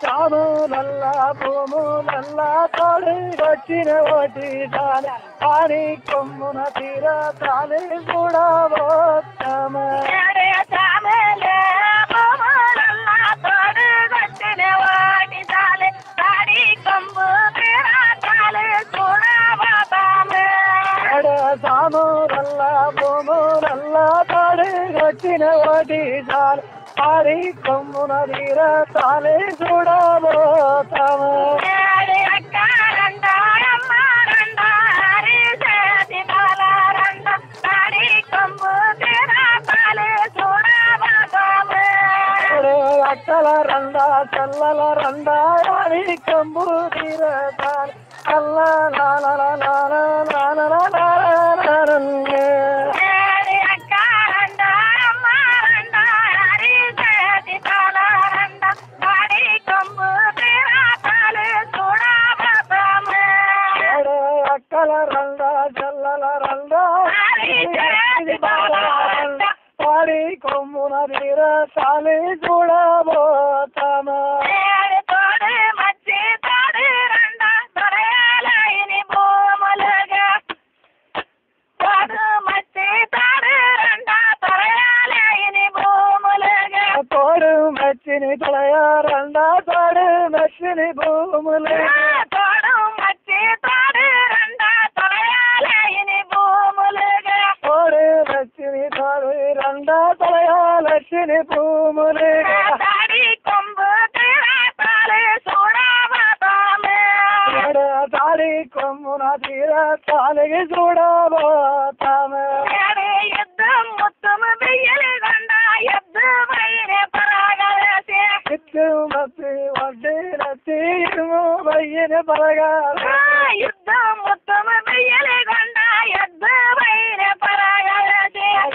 చాములల్లా భూములల్లా తోడు వచ్చిన ఓటి తాలే పాడి కొమ్మున తీర తాలే కూడా సాములల్లా భూములల్లా తోడు వచ్చిన ఓటి తాలే పాడి కొమ్మున తీర తాలే చూడబోతాము అక్కల రండా చల్లల రండా అని కంబు తీరతాను కల్ల అక్కల రండా చల్లల రండా పాడి కొమ్మున తీర తాలి చూడబోతామా తోడు మచ్చిని తొలయ రండా తోడు మచ్చిని భూములే తోడు మచ్చిని తోడు రండా తొలయ లక్ష్మి భూములే తాడి కొమ్మున తీర తాలిగి చూడబోతామే ఎత్తు మత్తి వడ్డీ నచ్చి ఇరుము బయ్యన పరగా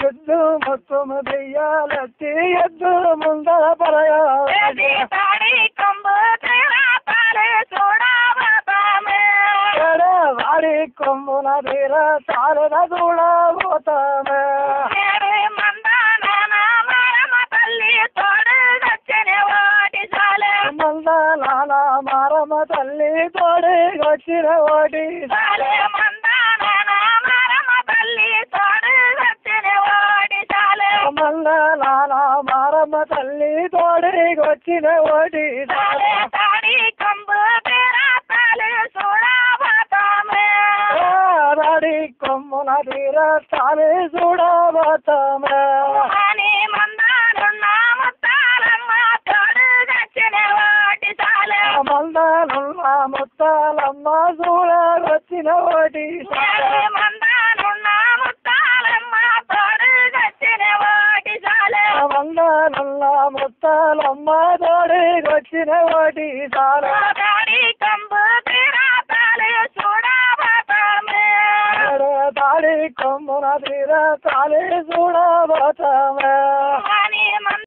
ఎద్దు మొత్తం దెయ్యాలెత్తి ఎద్దు ముందర పరగా వాడి కొమ్మున తీర తారద చూడబోతామే మందలాల మారమ్మ తల్లి తోడు వచ్చిన ఓటి మందలాల మారమ్మ తల్లి తోడు వచ్చిన ఓటి రాడి కొమ్మున తీర తాలి చూడబోతామే మందనున్న ముత్తాలమ్మ చూడ వచ్చిన ఓటి మందనున్న ముత్తాలమ్మ తోడు వచ్చిన ఓటి తాడి కొమ్మున తీర తాలి చూడబోతామే